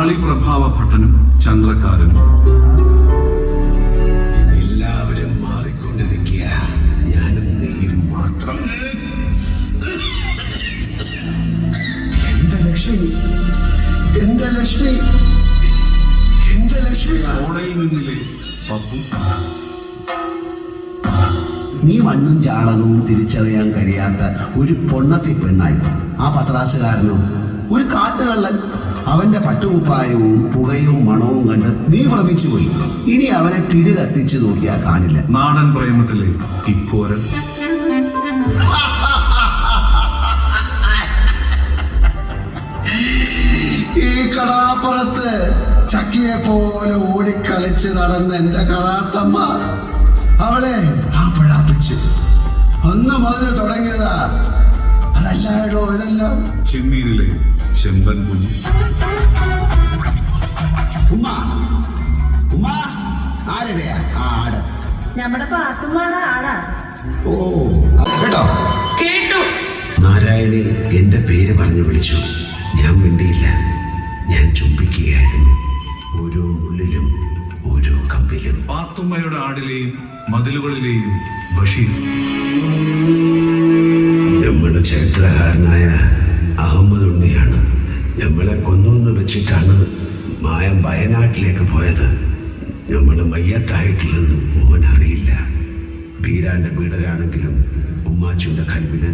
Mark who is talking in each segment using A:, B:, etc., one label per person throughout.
A: കാളിപ്രഭാവ ഭട്ടനും ചന്ദ്രക്കാരനും.
B: എല്ലാവരും മാറിക്കൊണ്ടിരിക്കുക, ഞാനും നീയും മാത്രം. എന്റെ ലക്ഷ്മി, എന്റെ ലക്ഷ്മി, എന്റെ ലക്ഷ്മി.
A: ഓടയിൽ നിന്നിലെ പപ്പു.
B: നീ മണ്ണും ചാണകവും തിരിച്ചറിയാൻ കഴിയാത്ത ഒരു പൊണ്ണത്തി പെണ്ണായി. ആ പത്രാസുകാരനോ ഒരു കാട്ടുകള്ളൻ. അവന്റെ പട്ടുകുപ്പായവും പുകയും മണവും കണ്ട് നീ ഭ്രമിച്ചു പോയി. ഇനി അവനെ തിരി കത്തിച്ചു നോക്കിയാൽ കാണില്ല.
A: നാടൻ പ്രേമത്തിലെ ഇക്കോരൻ.
B: ഈ കടാപ്പുറത്ത് ചക്കിയെ പോലെ ഓടിക്കളിച്ച് നടന്ന എന്റെ കറാത്തമ്മ അവളെ താപ്പഴാപ്പിച്ചു. അന്ന് മുതൽ തുടങ്ങിയതാ. അതല്ലാടോ ഇതെല്ലാം.
A: ചെമ്മീനിലെ ചെമ്പൻ കുഞ്ഞ്.
B: ഉമ്മ, ഉമ്മ, ആരുടെയാ ആട്?
C: നമ്മുടെ പാത്തുമ്മാണ് ആടാ.
B: ഓ കേട്ടോ,
C: കേട്ടു.
B: നാരായണി എന്റെ പേര് പറഞ്ഞു വിളിച്ചു. ഞാൻ മിണ്ടിയില്ല. ഞാൻ ചുംബിക്കുകയായിരുന്നു. ഓരോ മുള്ളിലും ഓരോ കമ്പിലും.
A: പാത്തുമ്മയുടെ ആടിലെയും മതിലുകളിലെയും ബഷീർ.
B: നമ്മുടെ ചരിത്രകാരനായ അഹമ്മദ് ഉണ്ണിയാണ്. നമ്മളെ കൊന്നു വെച്ചിട്ടാണ് മായം വയനാട്ടിലേക്ക് പോയത്. നമ്മൾ മയ്യത്തായിട്ടില്ലെന്ന് മോൻ അറിയില്ല. ബീരാന്റെ വീടലാണെങ്കിലും ഉമ്മാച്ചുന്റെ കൽവിന്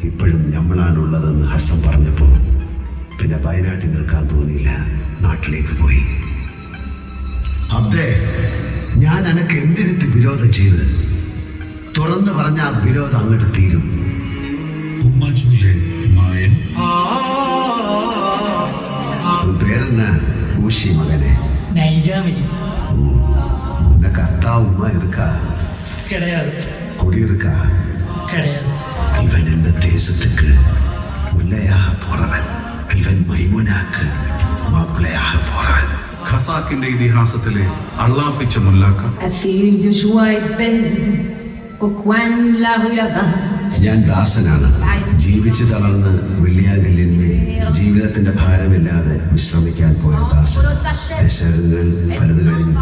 B: ഇപ്പോഴും നമ്മളാണുള്ളതെന്ന് ഹസൻ പറഞ്ഞപ്പോൾ പിന്നെ വയനാട്ടിൽ നിൽക്കാൻ തോന്നിയില്ല. നാട്ടിലേക്ക് പോയി. അതെ, ഞാൻ എനക്ക് എന്തിനത്ത് വിരോധം ചെയ്ത് തുറന്നു പറഞ്ഞ ആ വിരോധം അങ്ങോട്ട് തീരും.
A: ഉമ്മാച്ചുവിലെ മായൻ.
B: പേരെന്നാ? ഊശി മകനെ. உனக்கு அத்தா உமா இருக்கா?
D: கிடையாது.
B: குடி இருக்கா?
D: கிடையாது.
B: இவன் இந்த தேசத்துக்கு முல்லையாக போறவன். இவன் மைமுனாக்கு മാപ്പിളயாக പോറാൻ.
A: ഖസാക്കിന്റെ ഇതിഹാസത്തിലെ അള്ളാപ്പിച്ച മുല്ലാക്ക.
B: ഞാൻ ദാസനാണ്. ജീവിച്ചു തളർന്ന് വെള്ളിയാങ്കല്ലിന്മേൽ ജീവിതത്തിന്റെ ഭാരമില്ലാതെ വിശ്രമിക്കാൻ പോയ ദാസൻ. ദശകങ്ങൾ പലത് കഴിഞ്ഞു.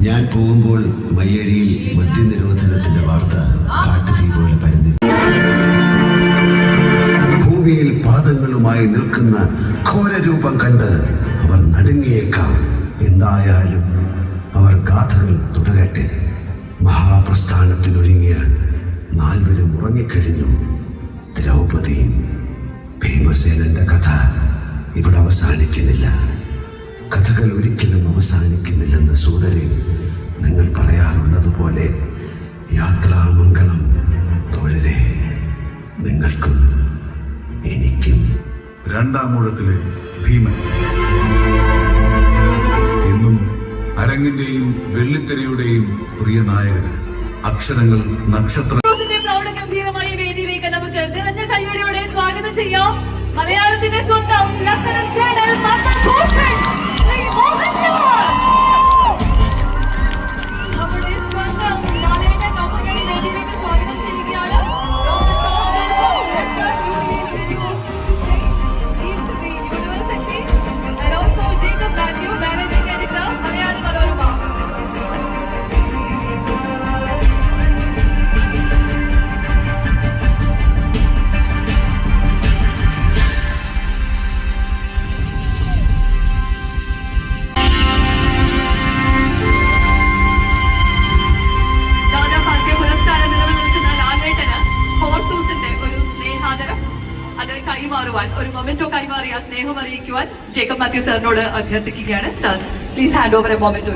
B: ഞാൻ പോകുമ്പോൾ മയ്യഴിയിൽ മദ്യനിരോധനത്തിന്റെ വാർത്ത കാട്ടുതീ പോലെ പരന്നി. ഭൂമിയിൽ പാദങ്ങളുമായി നിൽക്കുന്ന ഘോരരൂപം കണ്ട് അവർ നടുങ്ങിയേക്കാം. എന്തായാലും അവർ ഗാഥകൾ തുടരട്ടെ. മഹാപ്രസ്ഥാനത്തിനൊരുങ്ങിയ 4 ഉറങ്ങിക്കഴിഞ്ഞു. ദ്രൗപദിയും ഭീമസേനന്റെ കഥ ഇവിടെ അവസാനിക്കുന്നില്ല. കഥകൾ ഒരിക്കലും അവസാനിക്കുന്നില്ലെന്ന് സോദരി നിങ്ങൾ പറയാറുള്ളത് പോലെ യാത്രാമംഗളം തോഴരെ. നിങ്ങൾക്കും എനിക്കും.
A: 2-ാം ഊഴത്തിലെ ഭീമൻ. എന്നും അരങ്ങിന്റെയും വെള്ളിത്തിരയുടെയും പ്രിയ നായകന് അക്ഷരങ്ങൾ നക്ഷത്ര.
C: ഗംഭീരമായ വേദിയിലേക്ക് നമുക്ക് നിറഞ്ഞ കൈയോടെ സ്വാഗതം ചെയ്യാം. മലയാളത്തിന്റെ സ്വന്തം ലഫ്റ്റനന്റ് കേണൽ പത്മഭൂഷൺ ശ്രീ മോഹൻലാൽ. നമ്മുടെ സ്വന്തം ലാലേട്ടൻ നമുക്ക് വേദിയിലേക്ക് സ്വാഗതം ചെയ്യുകയാണ്. University and also Jacob Matthew, managing editor, Malayala Manorama. ഒരു മൊമെന്റോ കൈമാറി ആ സ്നേഹം അറിയിക്കുവാൻ ജേക്കബ് മാത്യു സാറിനോട് അഭ്യർത്ഥിക്കുകയാണ്. Sir, please hand over A memento.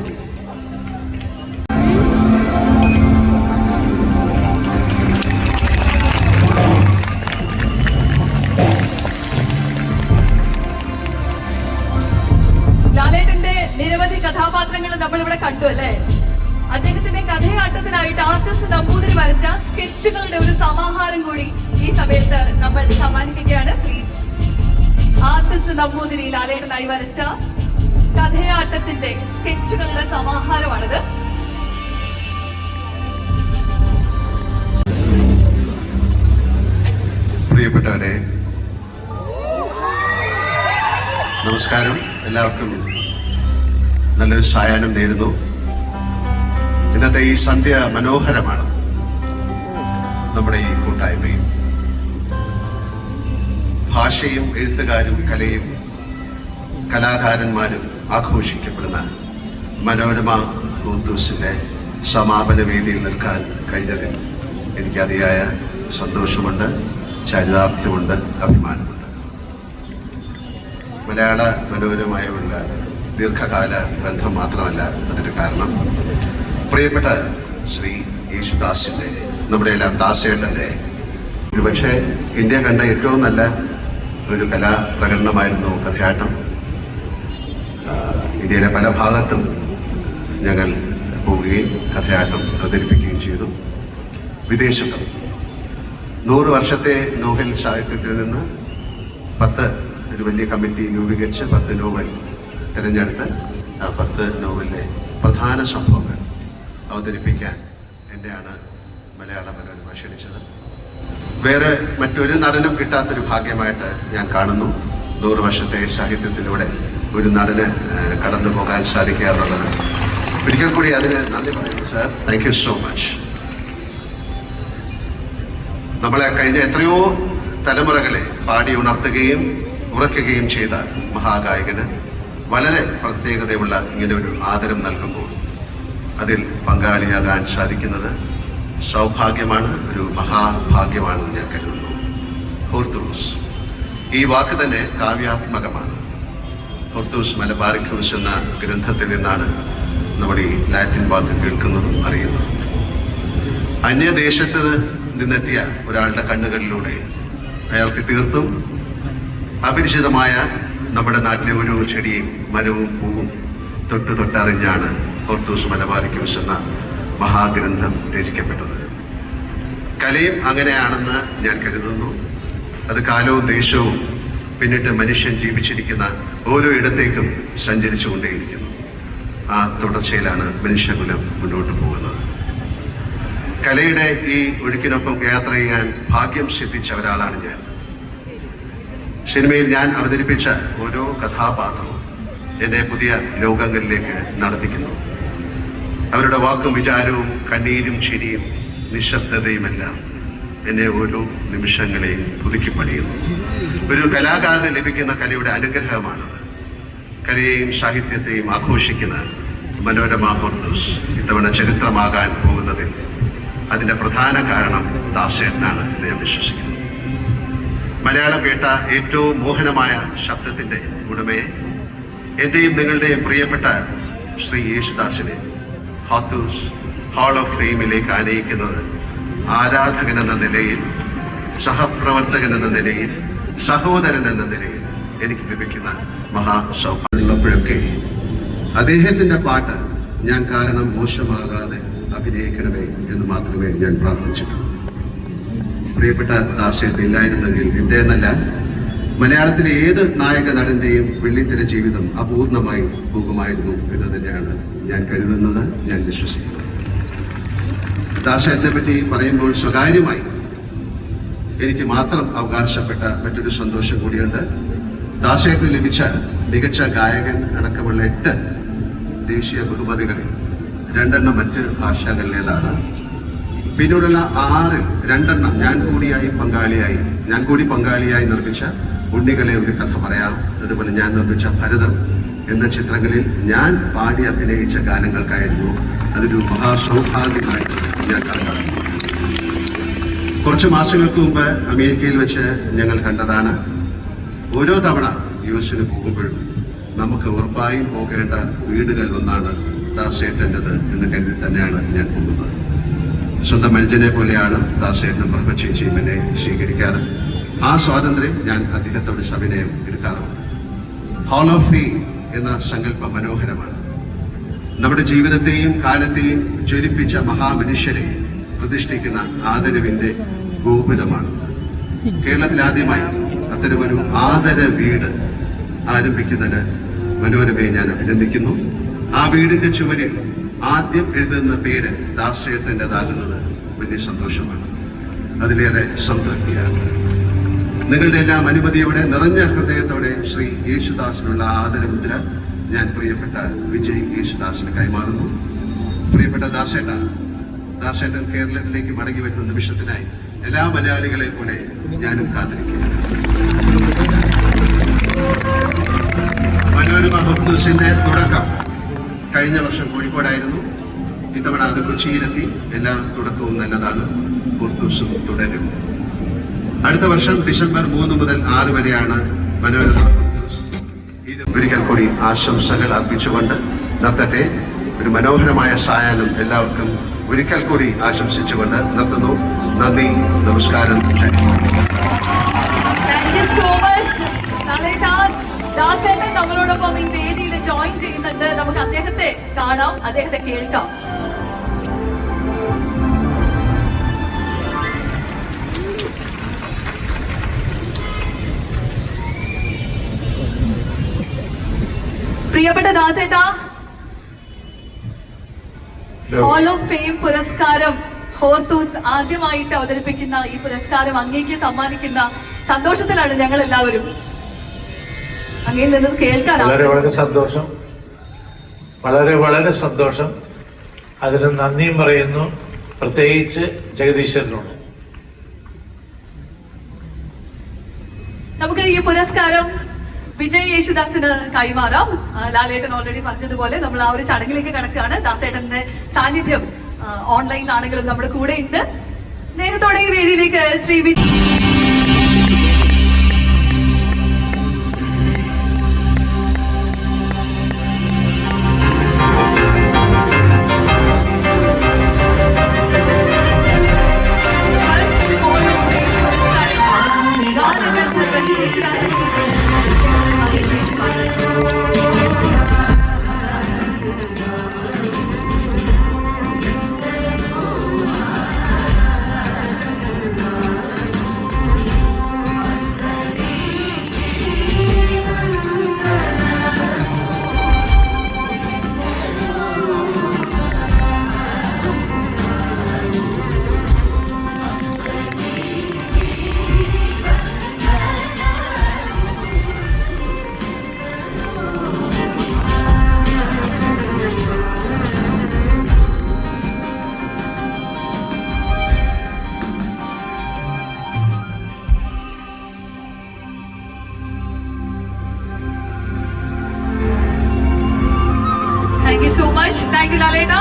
C: ലാലേട്ടന്റെ നിരവധി കഥാപാത്രങ്ങൾ നമ്മളിവിടെ കണ്ടു അല്ലേ? അദ്ദേഹത്തിന്റെ കഥയാട്ടത്തിനായിട്ട് ആർട്ടിസ്റ്റ് നമ്പൂതിരി വരച്ച സ്കെച്ചുകളുടെ ഒരു സമാഹാരം കൂടി ഈ സമയത്ത് നമ്മൾ സമ്മാനിക്കുകയാണ്. പ്ലീസ്, ആർട്ടിസ്റ്റ് നമ്പൂതിരി ലാലേട്ടനായി വരച്ച കഥയാട്ടത്തിന്റെ സ്കെച്ചുകളുടെ സമാഹാരമാണിത്.
B: പ്രിയപ്പെട്ടവരെ, നമസ്കാരം.
E: എല്ലാവർക്കും നല്ലൊരു സായാഹ്നം നേരുന്നു. ഇന്നത്തെ ഈ സന്ധ്യ മനോഹരമാണ്. നമ്മുടെ ഈ കൂട്ടായ്മയും ഭാഷയും എഴുത്തുകാരും കലയും കലാകാരന്മാരും ആഘോഷിക്കപ്പെടുന്ന മനോരമ ഉർദൂസിന്റെ സമാപന വേദിയിൽ നിൽക്കാൻ കഴിഞ്ഞതിൽ എനിക്ക് അതിയായ സന്തോഷമുണ്ട്, ചരിതാർത്ഥ്യമുണ്ട്, അഭിമാനമുണ്ട്. മലയാള മനോരമയുള്ള ദീർഘകാല ബന്ധം മാത്രമല്ല അതിന് കാരണം. പ്രിയപ്പെട്ട ശ്രീ യേശുദാസിന്റെ, നമ്മുടെ എല്ലാം ദാസേട്ടന്റെ ഒരുപക്ഷെ ഇന്ത്യ കണ്ട ഏറ്റവും നല്ല ഒരു കലാപ്രകടനമായിരുന്നു കഥയാട്ടം. ഇന്ത്യയിലെ പല ഭാഗത്തും ഞങ്ങൾ പോവുകയും കഥയാട്ടം അവതരിപ്പിക്കുകയും ചെയ്തു. വിദേശത്തും 100 വർഷത്തെ നോവൽ സാഹിത്യത്തിൽ നിന്ന് 10 ഒരു വലിയ കമ്മിറ്റി രൂപീകരിച്ച് 10 നോവൽ തിരഞ്ഞെടുത്ത് ആ 10 നോവലിലെ പ്രധാന സംഭവങ്ങൾ അവതരിപ്പിക്കാൻ എന്നെയാണ് മലയാള മനോരമ ക്ഷണിച്ചത്. വേറെ മറ്റൊരു നടനും കിട്ടാത്തൊരു ഭാഗ്യമായിട്ട് ഞാൻ കാണുന്നു 100 വർഷത്തെ സാഹിത്യത്തിലൂടെ ഒരു നടന് കടന്നു പോകാൻ സാധിക്കുക എന്നുള്ളത്. ഒരിക്കൽ കൂടി അതിന് നന്ദി പറയുന്നു sir. Thank you so much. നമ്മളെ കഴിഞ്ഞ എത്രയോ തലമുറകളെ പാടി ഉണർത്തുകയും ഉറക്കുകയും ചെയ്ത മഹാഗായകന് വളരെ പ്രത്യേകതയുള്ള ഇങ്ങനെ ഒരു ആദരം നൽകുമ്പോൾ അതിൽ പങ്കാളിയാകാൻ സാധിക്കുന്നത് സൗഭാഗ്യമാണ്, ഒരു മഹാഭാഗ്യമാണെന്ന് ഞാൻ കരുതുന്നു. ഹുർദൂസ്, ഈ വാക്ക് തന്നെ കാവ്യാത്മകമാണ്. ഹുർദൂസ് മലബാറിക്കൂസ് എന്ന ഗ്രന്ഥത്തിൽ നിന്നാണ് നമ്മൾ ഈ ലാറ്റിൻ വാക്ക് കേൾക്കുന്നതും അറിയുന്നതും. അന്യദേശത്ത് നിന്നെത്തിയ ഒരാളുടെ കണ്ണുകളിലൂടെ അയാൾക്ക് തീർത്തും അപരിചിതമായ നമ്മുടെ നാട്ടിലെ ഒരു ചെടിയും മരവും പൂവും തൊട്ടറിഞ്ഞാണ് ഹുർദൂസ് മലബാറിക്കൂസ് എന്ന മഹാഗ്രന്ഥം രചിക്കപ്പെട്ടത്. കലയും അങ്ങനെയാണെന്ന് ഞാൻ കരുതുന്നു. അത് കാലവും ദേശവും പിന്നിട്ട് മനുഷ്യൻ ജീവിച്ചിരിക്കുന്ന ഓരോ ഇടത്തേക്കും സഞ്ചരിച്ചുകൊണ്ടേയിരിക്കുന്നു. ആ തുടർച്ചയിലാണ് മനുഷ്യകുലം മുന്നോട്ട് പോകുന്നത്. കലയുടെ ഈ ഒഴുക്കിനൊപ്പം യാത്ര ചെയ്യാൻ ഭാഗ്യം സിദ്ധിച്ച ഒരാളാണ് ഞാൻ. സിനിമയിൽ ഞാൻ അവതരിപ്പിച്ച ഓരോ കഥാപാത്രവും എന്നെ പുതിയ ലോകങ്ങളിലേക്ക് നടത്തിക്കുന്നു. അവരുടെ വാക്കും വിചാരവും കണ്ണീരും ചിരിയും നിശബ്ദതയുമെല്ലാം എന്നെ ഓരോ നിമിഷങ്ങളെയും പുതുക്കിപ്പണിയുന്നു. ഒരു കലാകാരന് ലഭിക്കുന്ന കലയുടെ അനുഗ്രഹമാണത്. കലയെയും സാഹിത്യത്തെയും ആഘോഷിക്കുന്ന മനോരമ ഹുർദൂസ് ഇത്തവണ ചരിത്രമാകാൻ പോകുന്നതിൽ അതിൻ്റെ പ്രധാന കാരണം ദാസേട്ടനാണ് എന്ന് ഞാൻ വിശ്വസിക്കുന്നു. മലയാളം കേട്ട ഏറ്റവും മോഹനമായ ശബ്ദത്തിൻ്റെ ഉടമയെ, എൻ്റെയും നിങ്ങളുടെയും പ്രിയപ്പെട്ട ശ്രീ യേശുദാസിനെ ഹുർദൂസ് ഹാൾ ഓഫ് ഫെയിമിലേക്ക് ആനയിക്കുന്നത് ആരാധകൻ എന്ന നിലയിൽ, സഹപ്രവർത്തകൻ എന്ന നിലയിൽ, സഹോദരൻ എന്ന നിലയിൽ എനിക്ക് ലഭിക്കുന്ന മഹാസൗഭാഗ്യമുള്ളപ്പോഴൊക്കെ അദ്ദേഹത്തിൻ്റെ പാട്ട് ഞാൻ കാരണം മോശമാകാതെ അഭിനയിക്കണമേ എന്ന് മാത്രമേ ഞാൻ പ്രാർത്ഥിച്ചിട്ടുള്ളൂ. പ്രിയപ്പെട്ട ദാസേട്ടൻ ഇല്ലായിരുന്നെങ്കിൽ എൻ്റെ എന്നല്ല, മലയാളത്തിലെ ഏത് നായക നടന്റെയും വെള്ളിത്തിര ജീവിതം അപൂർണമായി പോകുമായിരുന്നു എന്ന് തന്നെയാണ് ഞാൻ കരുതുന്നത്, ഞാൻ വിശ്വസിക്കുന്നത്. ദാസേട്ടനെ പറ്റി പറയുമ്പോൾ സ്വകാര്യമായി എനിക്ക് മാത്രം അവകാശപ്പെട്ട മറ്റൊരു സന്തോഷം കൂടിയുണ്ട്. ദാസേട്ടന് ലഭിച്ച മികച്ച ഗായകൻ അടക്കമുള്ള 8 ദേശീയ ബഹുമതികളിൽ 2 മറ്റ് ഭാഷകളിലേതാണ്. പിന്നീടുള്ള 6-ൽ 2 ഞാൻ കൂടി പങ്കാളിയായി നിർമ്മിച്ച ഉണ്ണികളെ ഒരു കഥ പറയാം, അതുപോലെ ഞാൻ നിർമ്മിച്ച ഭരതം എന്ന ചിത്രങ്ങളിൽ ഞാൻ പാടി അഭിനയിച്ച ഗാനങ്ങൾക്കായിരുന്നു. അതൊരു മഹാസൗഭാഗ്യമായി ഞാൻ കണക്കാക്കുന്നു. കുറച്ച് മാസങ്ങൾക്ക് മുമ്പ് അമേരിക്കയിൽ വെച്ച് ഞങ്ങൾ കണ്ടതാണ്. ഓരോ തവണ യുഎസിന് പോകുമ്പോഴും നമുക്ക് ഉറപ്പായും പോകേണ്ട വീടുകളിൽ ഒന്നാണ് ദാസേട്ടൻ്റെത് എന്ന് കരുതി തന്നെയാണ് ഞാൻ പോകുന്നത്. സ്വന്തം മനുഷ്യനെ പോലെയാണ് ദാസേട്ടനും പ്രഭചേച്ചിയും എന്നെ സ്വീകരിക്കാറ്. ആ സ്വാതന്ത്ര്യം ഞാൻ അദ്ദേഹത്തോട് സവിനയം എടുക്കാറുണ്ട്. ഹാൾ ഓഫ് ഫെയിം എന്ന സങ്കല്പം മനോഹരമാണ്. നമ്മുടെ ജീവിതത്തെയും കാലത്തെയും ജ്വലിപ്പിച്ച മഹാമനുഷ്യരെ പ്രതിഷ്ഠിക്കുന്ന ആദരവിന്റെ ഗോപുരമാണ്. കേരളത്തിൽ ആദ്യമായി അത്തരമൊരു ആദര വീട് ആരംഭിക്കുന്നതിന് മനോരമയെ ഞാൻ അഭിനന്ദിക്കുന്നു. ആ വീടിന്റെ ചുവരിൽ ആദ്യം എഴുതുന്ന പേര് ദാസേട്ടൻ്റെതാകുന്നത് വലിയ സന്തോഷമാണ്, അതിലേറെ സംതൃപ്തിയാണ്. നിങ്ങളുടെ എല്ലാം അനുമതിയോടെ നിറഞ്ഞ ഹൃദയത്തോടെ ശ്രീ യേശുദാസിനുള്ള ആദരമുദ്ര ഞാൻ പ്രിയപ്പെട്ട വിജയ് യേശുദാസിന് കൈമാറുന്നു. പ്രിയപ്പെട്ട ദാസേട്ടൻ കേരളത്തിലേക്ക് മടങ്ങി വരുന്ന നിമിഷത്തിനായി എല്ലാ മലയാളികളെ പോലെ ഞാനും കാത്തിരിക്കുന്നു. മനോരമ ഹോർത്തൂസിന്റെ തുടക്കം കഴിഞ്ഞ വർഷം കോഴിക്കോടായിരുന്നു. ഇത്തവണ അത് കൊച്ചിയിലെത്തി. എല്ലാ തുടക്കവും നല്ലതാണ്. ഹോർത്തൂസും തുടരും. അടുത്ത വർഷം ഡിസംബർ 3 മുതൽ 6 വരെയാണ് മനോരമ ഹോർത്തൂസ്. ഇത് ഒരിക്കൽ കൂടി ആശംസകൾ അർപ്പിച്ചുകൊണ്ട് നിർത്തട്ടെ. ഒരു മനോഹരമായ സായാഹ്നം എല്ലാവർക്കും ഒരിക്കൽ കൂടി ആശംസിച്ചുകൊണ്ട് നിർത്തുന്നു. നന്ദി, നമസ്കാരം.
C: Thank you so much. ദാസേട്ടൻ നമ്മളോടൊപ്പം ഈ വേദിയിൽ ജോയിൻ ചെയ്യുന്നുണ്ട്. നമുക്ക് അദ്ദേഹത്തെ കാണാം, അദ്ദേഹത്തെ കേൾക്കാം. പ്രിയപ്പെട്ട ദാസേട്ടാ, ഹാൾ ഓഫ് ഫെയിം പുരസ്കാരം ഹോർത്തൂസ് ആദ്യമായിട്ട് അവതരിപ്പിക്കുന്ന ഈ പുരസ്കാരം അങ്ങേക്ക് സമ്മാനിക്കുന്ന സന്തോഷത്തിലാണ് ഞങ്ങൾ എല്ലാവരും. അങ്ങയിൽ നിന്ന് കേൾക്കാൻ
F: വളരെ സന്തോഷം, വളരെ സന്തോഷം. അതിന് നന്ദിയും പറയുന്നു, പ്രത്യേകിച്ച് ജഗദീശ്വരനോട്.
C: നമുക്ക് ഈ പുരസ്കാരം വിജയ് യേശുദാസിന് കൈമാറാം. ലാലേട്ടൻ ഓൾറെഡി പറഞ്ഞതുപോലെ നമ്മൾ ആ ഒരു ചടങ്ങിലേക്ക് കടക്കുകയാണ്. ദാസേട്ടന്റെ സാന്നിധ്യം ഓൺലൈനിലാണെങ്കിലും നമ്മുടെ കൂടെ ഉണ്ട്. സ്നേഹത്തോടെ ഈ വേദിയിലേക്ക് Shri Thank you so much. Thank you, Laleta.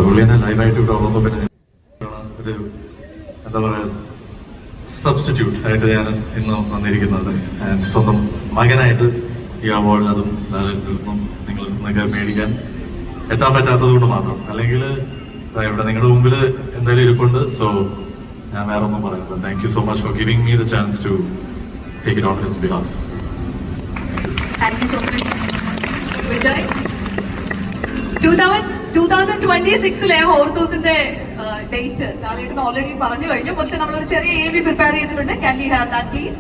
G: പുള്ളിനെ ലൈവായിട്ട് ഇവിടെ വന്നപ്പോൾ പിന്നെ ഒരു എന്താ പറയുക സബ്സ്റ്റിറ്റ്യൂട്ട് ആയിട്ട് ഞാൻ ഇന്ന് വന്നിരിക്കുന്നത്. സ്വന്തം മകനായിട്ട് ഈ അവാർഡ് അതും നിന്നും നിങ്ങൾക്ക് മേടിക്കാൻ എത്താൻ പറ്റാത്തത് കൊണ്ട് മാത്രം. അല്ലെങ്കിൽ ഇവിടെ നിങ്ങളുടെ മുമ്പിൽ എന്തായാലും ഇരിപ്പുണ്ട്. സോ ഞാൻ വേറെ ഒന്നും പറയുന്നത്. Thank you so much for giving me the chance to take it on his behalf.
C: Thank you so much, Vijay. 2026 ഹോർത്തൂസിന്റെ ഡേറ്റ് ലാലേട്ടൻ ഓൾറെഡി പറഞ്ഞു കഴിഞ്ഞു. പക്ഷെ നമ്മളൊരു ചെറിയ AV പ്രിപ്പയർ ചെയ്തിട്ടുണ്ട്. Can we have that please?